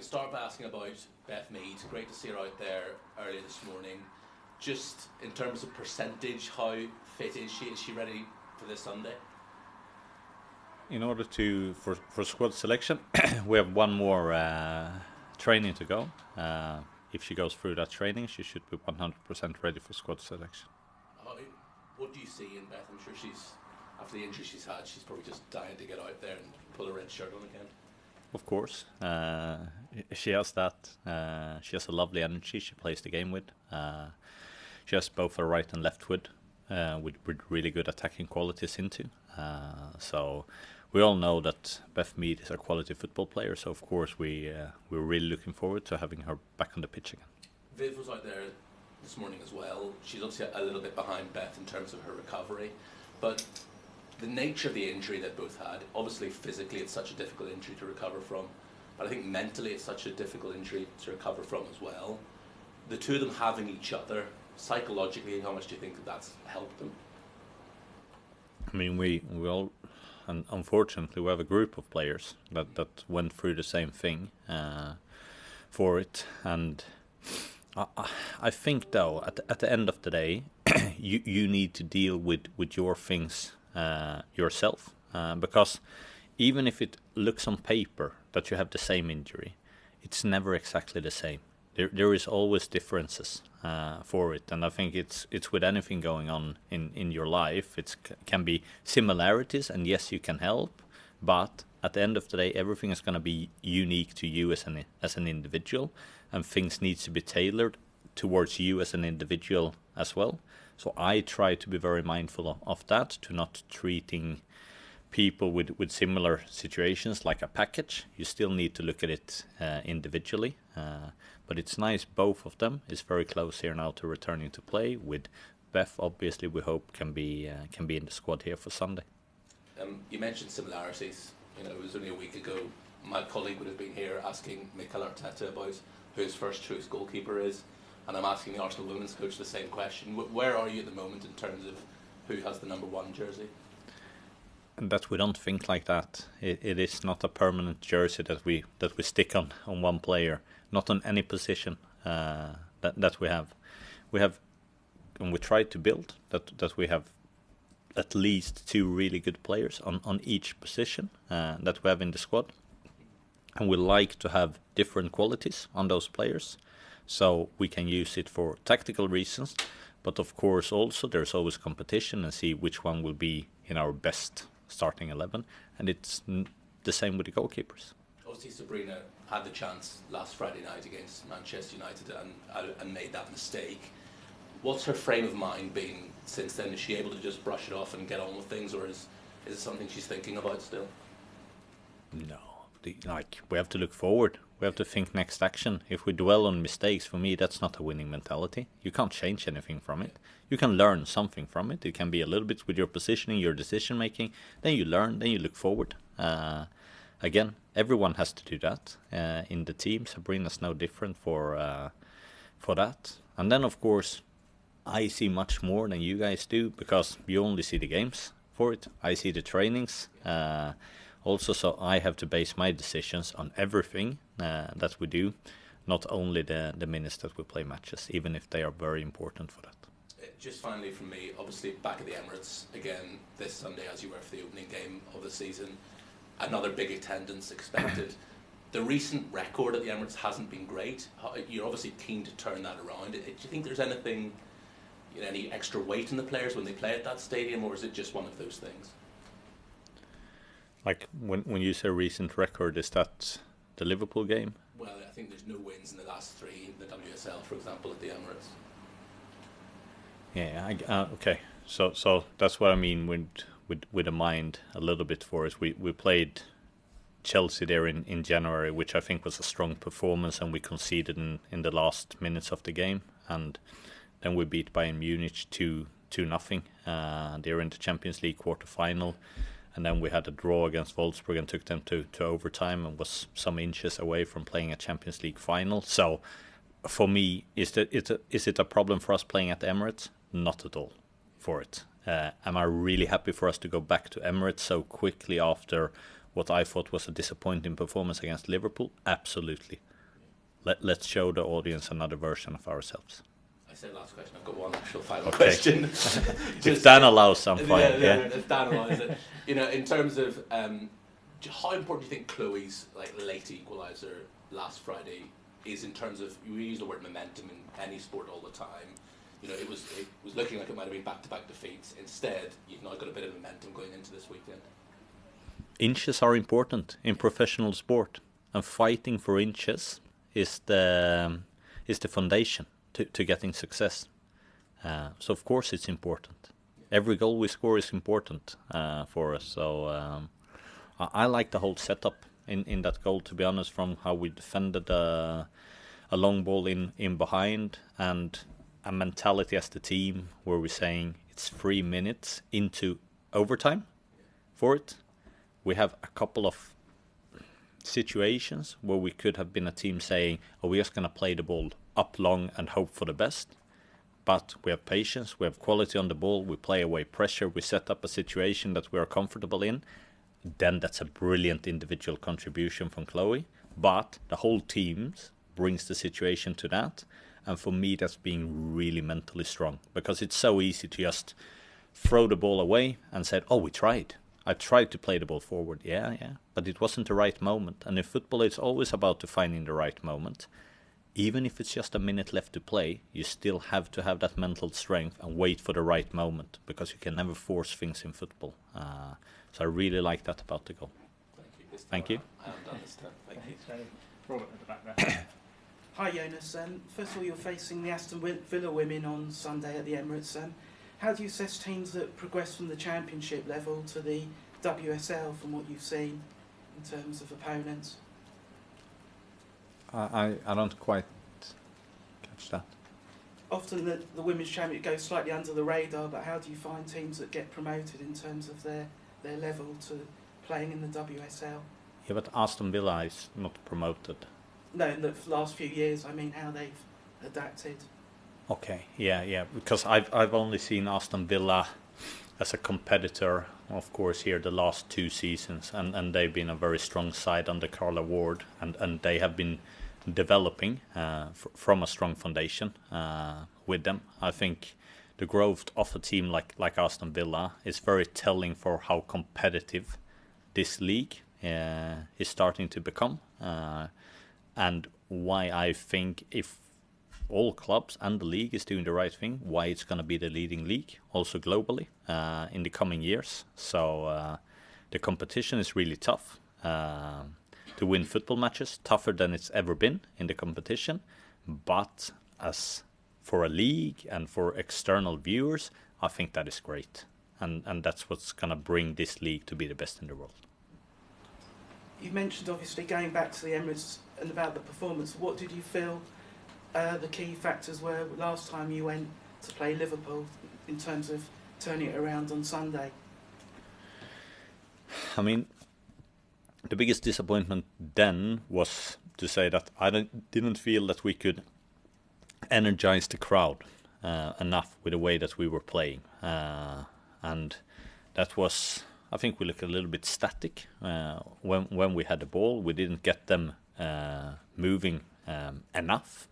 start by asking about Beth Mead. Great to see her out there early this morning. Just in terms of percentage, how fit is she? Is she ready for this Sunday? In order for squad selection, we have one more training to go. If she goes through that training, she should be 100% ready for squad selection. What do you see in Beth? I'm sure she's, after the injury she's had, she's probably just dying to get out there and pull a red shirt on again. Of course, she has that. She has a lovely energy she plays the game with. She has both a right and left foot with really good attacking qualities into. So we all know that Beth Mead is a quality football player. So of course we're really looking forward to having her back on the pitch again. Viv was out there this morning as well. She's obviously a little bit behind Beth in terms of her recovery, but the nature of the injury that both had, obviously physically it's such a difficult injury to recover from, but I think mentally it's such a difficult injury to recover from as well. The two of them having each other, psychologically, how much do you think that's helped them? I mean, we all, and unfortunately we have a group of players that went through the same thing for it, and I think though at the end of the day you need to deal with your things yourself, because even if it looks on paper that you have the same injury, it's never exactly the same. There is always differences for it, and I think it's with anything going on in your life. It can be similarities, and yes, you can help, but at the end of the day, everything is going to be unique to you as an individual, and things need to be tailored towards you as an individual as well. So I try to be very mindful of that, to not treating people with similar situations like a package. You still need to look at it individually. But it's nice both of them is very close here now to returning to play. With Beth, obviously, we hope can be in the squad here for Sunday. You mentioned similarities. You know, it was only a week ago my colleague would have been here asking Mikel Arteta about who his first choice goalkeeper is, and I'm asking the Arsenal women's coach the same question. Where are you at the moment in terms of who has the number 1 jersey? And that we don't think like that. It is not a permanent jersey that we stick on one player, not on any position that we have. We have, and we try to build that we have at least 2 really good players on each position that we have in the squad, and we like to have different qualities on those players, so we can use it for tactical reasons. But of course, also there's always competition and see which one will be in our best starting 11, and it's the same with the goalkeepers. Obviously, Sabrina had the chance last Friday night against Manchester United and made that mistake. What's her frame of mind been since then? Is she able to just brush it off and get on with things, or is it something she's thinking about still? No, we have to look forward. We have to think next action. If we dwell on mistakes, for me, that's not a winning mentality. You can't change anything from it. You can learn something from it. It can be a little bit with your positioning, your decision making. Then you learn, then you look forward. Again, everyone has to do that in the team. Sabrina's no different for that. And then, of course, I see much more than you guys do, because you only see the games for it. I see the trainings. Also, so I have to base my decisions on everything that we do, not only the minutes that we play matches, even if they are very important for that. Just finally from me, obviously back at the Emirates again this Sunday, as you were for the opening game of the season. Another big attendance expected. The recent record at the Emirates hasn't been great. You're obviously keen to turn that around. Do you think there's anything, any extra weight in the players when they play at that stadium, or is it just one of those things? Like when you say recent record, is that the Liverpool game? Well, I think there's no wins in the last 3 in the WSL, for example, at the Emirates. Yeah, okay. So that's what I mean with a mind a little bit for us. We played Chelsea there in January, which I think was a strong performance, and we conceded in the last minutes of the game, and then we beat Bayern Munich 2-0. They're in the Champions League quarter-final. And then we had a draw against Wolfsburg and took them to overtime and was some inches away from playing a Champions League final. So for me, is it a problem for us playing at the Emirates? Not at all for it. Am I really happy for us to go back to Emirates so quickly after what I thought was a disappointing performance against Liverpool? Absolutely. let's show the audience another version of ourselves. I said last question. I've got one actual final question. If Dan allows some fine. If Dan allows it. You know, in terms of how important do you think Chloe's late equaliser last Friday is in terms of, we use the word momentum in any sport all the time. You know, it was looking like it might have been back-to-back defeats. Instead, you've now got a bit of momentum going into this weekend. Inches are important in professional sport, and fighting for inches is the foundation to getting success. So of course it's important. Every goal we score is important for us. So I like the whole setup in that goal, to be honest, from how we defended a long ball in behind, and a mentality as the team where we're saying it's 3 minutes into overtime for it. We have a couple of situations where we could have been a team saying, oh, we're just going to play the ball up long and hope for the best. But we have patience, we have quality on the ball, we play away pressure, we set up a situation that we are comfortable in. Then that's a brilliant individual contribution from Chloe. But the whole team brings the situation to that. And for me, that's being really mentally strong. Because it's so easy to just throw the ball away and say, oh, we tried. I tried to play the ball forward. Yeah. But it wasn't the right moment. And in football, it's always about finding the right moment. Even if it's just a minute left to play, you still have to have that mental strength and wait for the right moment. Because you can never force things in football. So I really like that about the goal. Thank you. I understand. Thank you. Robert at the back there. Hi Jonas. First of all, you're facing the Aston Villa women on Sunday at the Emirates. How do you assess teams that progress from the Championship level to the WSL from what you've seen in terms of opponents? I don't quite catch that. Often the Women's Championship goes slightly under the radar, but how do you find teams that get promoted in terms of their level to playing in the WSL? Yeah, but Aston Villa is not promoted. No, in the last few years, I mean how they've adapted. Okay, yeah, because I've only seen Aston Villa as a competitor, of course, here the last 2 seasons, and they've been a very strong side under Carla Ward, and they have been developing from a strong foundation with them. I think the growth of a team like Aston Villa is very telling for how competitive this league is starting to become, and why I think if all clubs and the league is doing the right thing, why it's going to be the leading league also globally in the coming years. So the competition is really tough to win football matches, tougher than it's ever been in the competition. But as for a league and for external viewers, I think that is great. And that's what's going to bring this league to be the best in the world. You mentioned obviously going back to the Emirates and about the performance. What did you feel the key factors were last time you went to play Liverpool in terms of turning it around on Sunday? I mean, the biggest disappointment then was to say that I didn't feel that we could energize the crowd enough with the way that we were playing. And that was, I think we looked a little bit static when we had the ball. We didn't get them moving enough.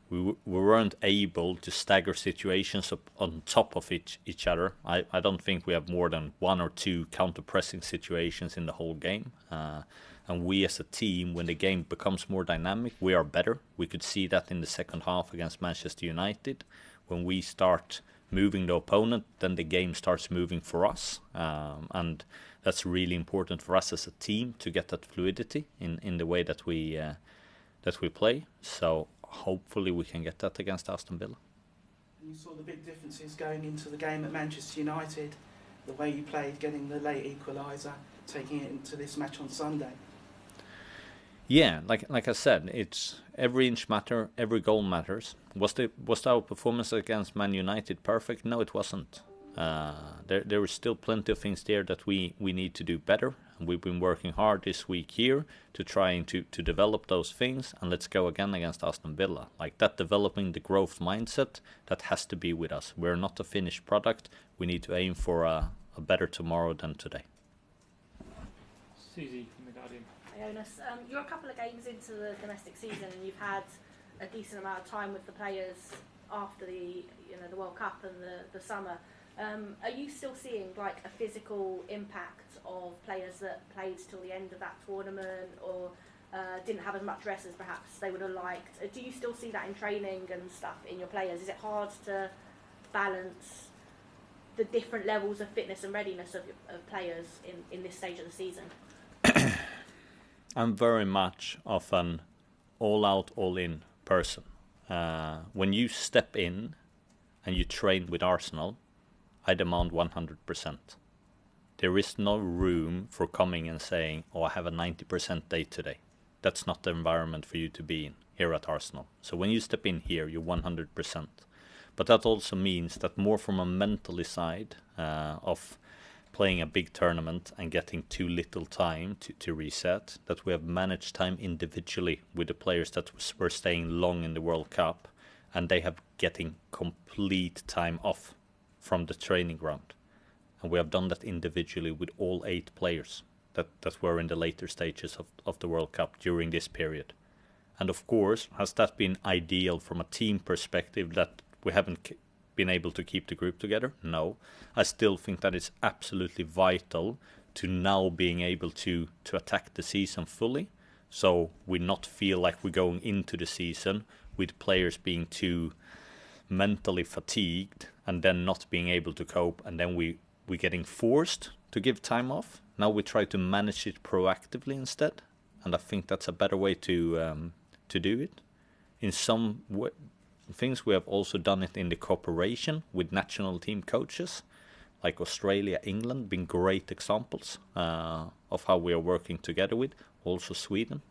We weren't able to stagger situations on top of each other. I don't think we have more than 1 or 2 counter-pressing situations in the whole game. And we as a team, when the game becomes more dynamic, we are better. We could see that in the second half against Manchester United. When we start moving the opponent, then the game starts moving for us. And that's really important for us as a team to get that fluidity in the way that we play. So hopefully we can get that against Aston Villa. And you saw the big differences going into the game at Manchester United, the way you played, getting the late equaliser, taking it into this match on Sunday. Yeah, like I said, it's every inch matter, every goal matters. Was our performance against Man United perfect? No, it wasn't. There were still plenty of things there that we need to do better. And we've been working hard this week here to try to develop those things. And let's go again against Aston Villa. Like that, developing the growth mindset, that has to be with us. We're not a finished product. We need to aim for a better tomorrow than today. Susie from The Guardian. Jonas. You're a couple of games into the domestic season, and you've had a decent amount of time with the players after the World Cup and the summer. Are you still seeing like a physical impact of players that played till the end of that tournament, or didn't have as much rest as perhaps they would have liked? Do you still see that in training and stuff in your players? Is it hard to balance the different levels of fitness and readiness of players in this stage of the season? I'm very much of an all-out, all-in person. When you step in and you train with Arsenal, I demand 100%. There is no room for coming and saying, oh, I have a 90% day today. That's not the environment for you to be in here at Arsenal. So when you step in here, you're 100%. But that also means that more from a mentally side of playing a big tournament and getting too little time to reset, that we have managed time individually with the players that were staying long in the World Cup, and they have getting complete time off from the training ground. And we have done that individually with all 8 players that were in the later stages of the World Cup during this period. And of course, has that been ideal from a team perspective that we haven't been able to keep the group together? No. I still think that it's absolutely vital to now being able to attack the season fully, so we not feel like we're going into the season with players being too mentally fatigued and then not being able to cope, and then we're getting forced to give time off. Now we try to manage it proactively instead, and I think that's a better way to do it. In some things we have also done it in the cooperation with national team coaches, like Australia, England, been great examples of how we are working together with. Also Sweden